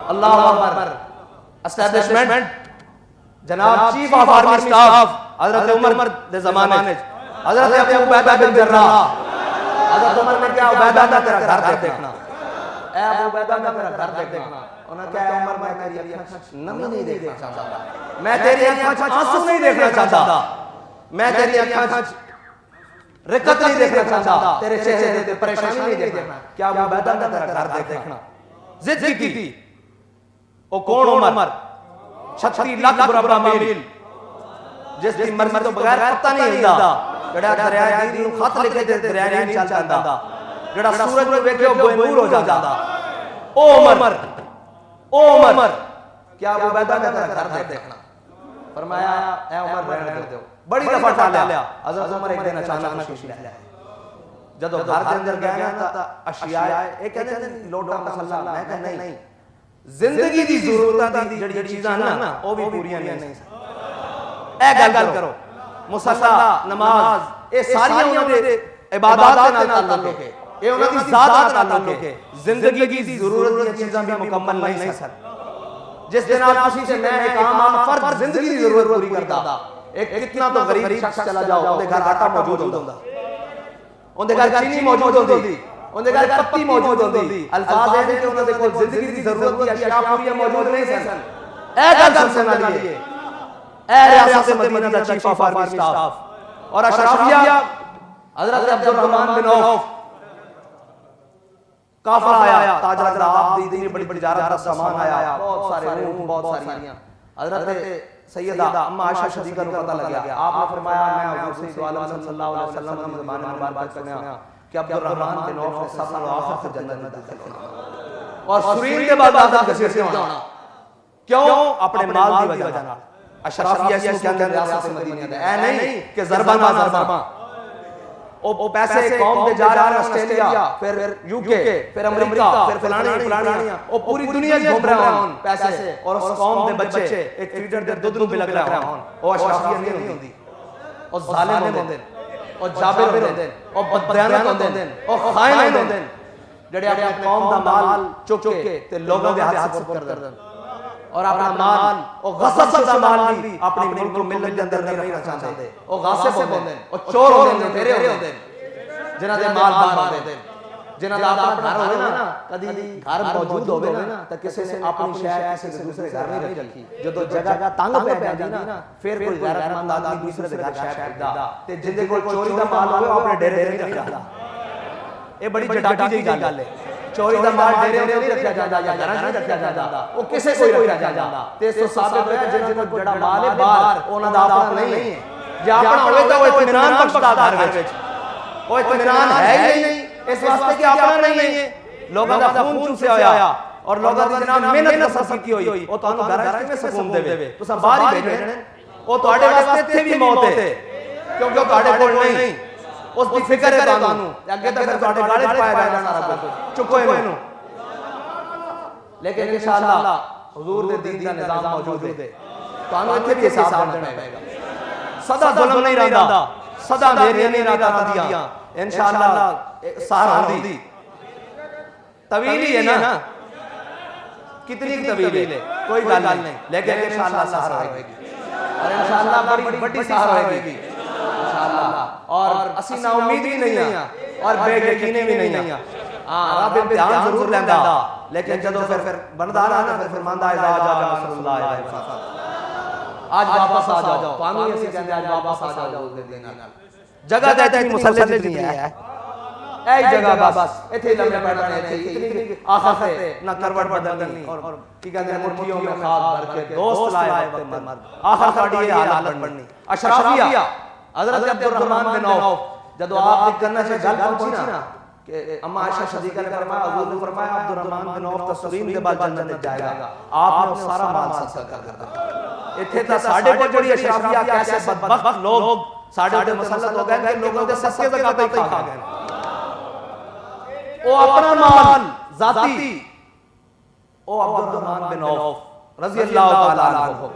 اللہ اکبر. Establishment جناب chief of army staff حضرت عمر دے زمانے حضرت ابو عبیدہ بن جراح. حضرت عمر نے کیا عبیدہ میں تیرا گھر دیکھنا, اے ابو عبیدہ میں تیرا گھر دیکھنا. انہوں نے کہا عمر میں تیری آنکھاں نمی نہیں دیکھنا چاہتا, میں تیری آنکھاں آنسو نہیں دیکھنا چاہتا, میں تیری آنکھاں رکت نہیں دیکھنا چاہتا, تیرے چہرے تے پریشانی نہیں دیکھنا. کیا ابو عبیدہ میں تیرا گھر دیکھنا. ضد کی تھی. او کون عمر 36 لاکھ برابر میل جس کی مرضی تو بغیر پتہ نہیں ہلدا, جڑا دریا دی نوں خط لکھے تے دریا نہیں چل جاندا, جڑا سورج نوں ویکھے بے نور ہو جاندا. او عمر, او عمر, کیا ابو عبیدہ میں تیرا گھر دیکھنا. فرمایا اے عمر رہنے دو. بڑی دفعہ ٹالیا. حضرت عمر ایک دن اچانک خوش لے آئے. جدو گھر دے اندر گئے نا اشیاء ایک کہتے ہیں لوٹا مسلہ, میں کہا نہیں, زندگی دی ضرورتاں دی جڑی چیزاں نا او بھی پوریاں نہیں. اے گل کرو مصلا نماز اے ساری انہاں دے عبادات دے نال تعلق ہے, اے انہاں دی ذات نال تعلق ہے. زندگی دی ضرورت دی چیزاں بھی مکمل نہیں سن. جس دن آپ کسی سے میں ایک عام فرد زندگی دی ضرورت پوری کردا, ایک کتنا تو غریب شخص چلا جاؤ اون دے گھر آٹا موجود ہوندا, اون دے گھر چینی موجود ہوندی, اون دے گھر پتی موجود ہوندی. الفاظ ہے کہ انہاں دے کول زندگی دی ضرورت دی اشیاء پوری موجود نہیں سن. اے گل سمجھن والی ہے. اے ریاست مدینہ دا چیف آف آرمی اسٹاف اور اشرافیہ حضرت عبد الرحمن بن عوف کافر آیا, تاج حضرت آپ دی اتنی بڑی تجارت کا سامان آیا, بہت سارے اونٹ, بہت ساریاں. حضرت سیدہ اما عائشہ صدیقہ کو پتہ لگا. آپ نے فرمایا میں حضور سید عالم صلی اللہ علیہ وسلم کی زبان مبارک سنیا کہ عبد الرحمن بن عوف نے سب سے آخر سے جنت میں داخل ہونا اور سرین کے بعد آزاد کثیر سے ہونا. کیوں؟ اپنے مال کی وجہ نال. اشرافیہ اس کو کہتے ہیں ریاست مدینہ دا. اے نہیں کہ ضربہ نہ ضربہ, او پیسے قوم دے جا رہے ہیں آسٹریلیا, پھر یو کے, پھر امریکہ, پھر فلانی, او پوری دنیا گھوم رہے ہیں پیسے, اور اس قوم دے بچے ایک فیڈر دے دودھ نوں بلک رہے ہیں. او اشرافیہ نہیں ہوندی, او ظالم ہوندے, او جابر ہوندے, او بددیانت ہوندے, او خائن ہوندے, جڑے اپنے قوم دا مال چک کے تے لوگاں دے ہاتھ سپرد کر دین, اور اپنا مال او غصب شدہ مال بھی اپنی ملک کو ملت کے اندر نہیں رکھنا چاہتے. او غاصب ہوندے, او چور ہوندے, تیرے ہوندے, جنہاں دے مال بار ہوندے, جنہاں دا اپنا گھر ہوئے نا, کدی گھر موجود ہوئے نا تا کسی نے اپنی شے کسی دوسرے گھر نہیں رکھی. جدو جگہ تنگ پہ جاندی نا پھر کوئی غیرت مند آدمی دوسرے دے گھر شے رکھدا, تے جندے کول چوری دا مال ہوئے اپنے ڈیرے تے نہیں رکھدا. اے بڑی جٹاٹی جی گل ہے. چوری دا مال ڈیرے تے نہیں رکھیا جاندا یا گھراں وچ رکھیا جاندا, او کسے کوئی رکھیا جاندا. تے اس تو ثابت ہویا جن کو جڑا مال ہے باہر انہاں دا اپنا نہیں ہے. جے اپنا ہوے تے او اطمینان بخشدا گھر وچ, او اطمینان ہے ہی نہیں اس واسطے کہ اپنا نہیں ہے. لوگاں دا خون چوسیا ہویا اور لوگاں دی جناب محنت صرف کی ہوئی, او تانوں گھر وچ سکون دے, تساں باہر ہی بھیجنے, او تہاڈے واسطے تے بھی موت ہے کیونکہ تہاڈے کول نہیں. اس دی فکر ہے تانوں, اگے تے پھر تہاڈے گالے وچ پایا جائے گا سارا کچھ, چکو اینو. لیکن انشاءاللہ حضور دے دین دا نظام موجود ہے, تانوں ایتھے بھی حساب دینا پائے گا. صدا ظلم نہیں رہندا, صدا میری نہیں رہندا دیاں انشاءاللہ سہارا ہوندی. طویل ہی ہے نا, کتنی طویل ہے کوئی گل نہیں, لیکن انشاءاللہ سہارا ہوئے گی, اور انشاءاللہ بڑی بڑی سہارا ہوئے گی انشاءاللہ. اور اسی نا امید بھی نہیں ہیں اور بے یقینے بھی نہیں ہیں. ہاں رب امتحان ضرور لیندا, لیکن جدو پھر بندا رہا پھر فرماندا ہے اذا جاء نصر اللہ والفتح, آج واپس آ جاؤ. تانوں ہی اسی کہندے آج واپس آ جاؤ دے دین نال. جگہ تے اتنی مسلح جتنی ہے, اے جگہ بس ایتھے لمبے پڑھنے تھے, اتنی آخر سے نہ کروٹ بدلنی اور کی کہندے ہیں مٹھیوں میں خاک بھر کے دوست لائے وقت مرد, آخر ساڈی یہ حالت بننی. اشرافیہ حضرت عبد الرحمن بن عوف جدو آپ نے کرنا سے گل پہنچی نا کہ اما عائشہ صدیقہ نے فرمایا, حضور نے فرمایا عبد الرحمن بن عوف تسلیم کے بعد جنت جائے گا. آپ نے سارا مال صدقہ کر دیا. ایتھے تے ساڈے کول جڑی اشرافیہ کیسے بدبخت لوگ ساڈے تے مسلط ہو گئے کہ لوگوں دے صدقے زکات ہی کھا گئے. او اپنا مال ذاتی, او عبد الرحمن بن عوف رضی اللہ تعالی عنہ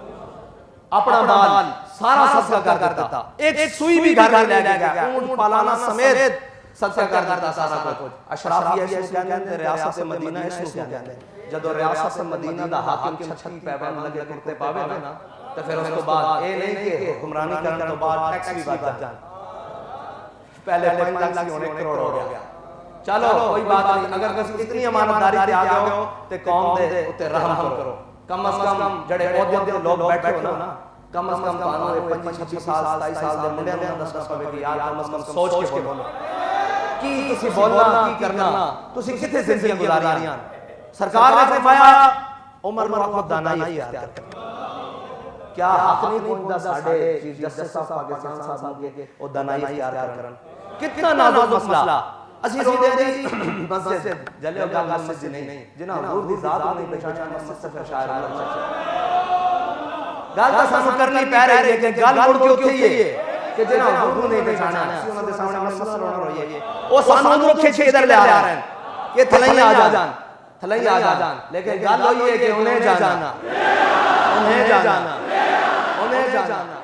اپنا مال سارا صدقہ کر دیتا, ایک سوئی بھی گھر میں لے گیا, اونٹ پالانا سمیت صدقہ کر دیتا سارا کچھ. اشرافیہ اس کو کہتے ہیں, ریاست مدینہ اس کو کہتے ہیں. جدو ریاست مدینہ دا حاکم چھتی پیبند لگے کرتے پاوے نا تو پھر اس کو بعد اے نہیں کہ حکمرانی کرنے تو بعد ٹیکس بھی بڑھ جان، پہلے 5 لاکھ سے 1 کروڑ ہو گیا، چلو کوئی بات نہیں، اگر کسی اتنی امانتداری تے آ گئے ہو تے قوم دے اتے رحم کرو، کم از کم جڑے عہدے تے لوگ بیٹھے ہو نا، کم از کم تانوں 25-26 سال 27 سال دے منڈے نوں دسنا پوے کہ یار کم از کم سوچ کے بولو کی تسی بولنا کی کرنا، تسی کتھے زندگیاں گزاریاں۔ سرکار نے فرمایا عمر وقت دانائی اختیار کر، کیا حق نہیں پہنچتا ساڈے چیف جسٹس آف پاکستان صاحب کے او دانائی اختیار کرن؟ کتنا نازک مسئلہ، اسی رو دے دی مسجد جلے گا مسجد نہیں جنہاں حضور دی ذات نہیں پہچانا مسجد سے پھر شاعر گل تو سانو کرنی پہ رہی ہے، لیکن گل مڑ کے اوتھے ہی ہے کہ جنہاں حضور نہیں پہچانا اسی انہاں دے سامنے مسئلہ رونا رہی ہے، او سانو اندروں کھچ کے ادھر لے آ رہے ہیں کہ تھلئی آ جان تھلئی آ جان، لیکن گل ہوئی ہے کہ انہیں جانا انہیں جانا انہیں جانا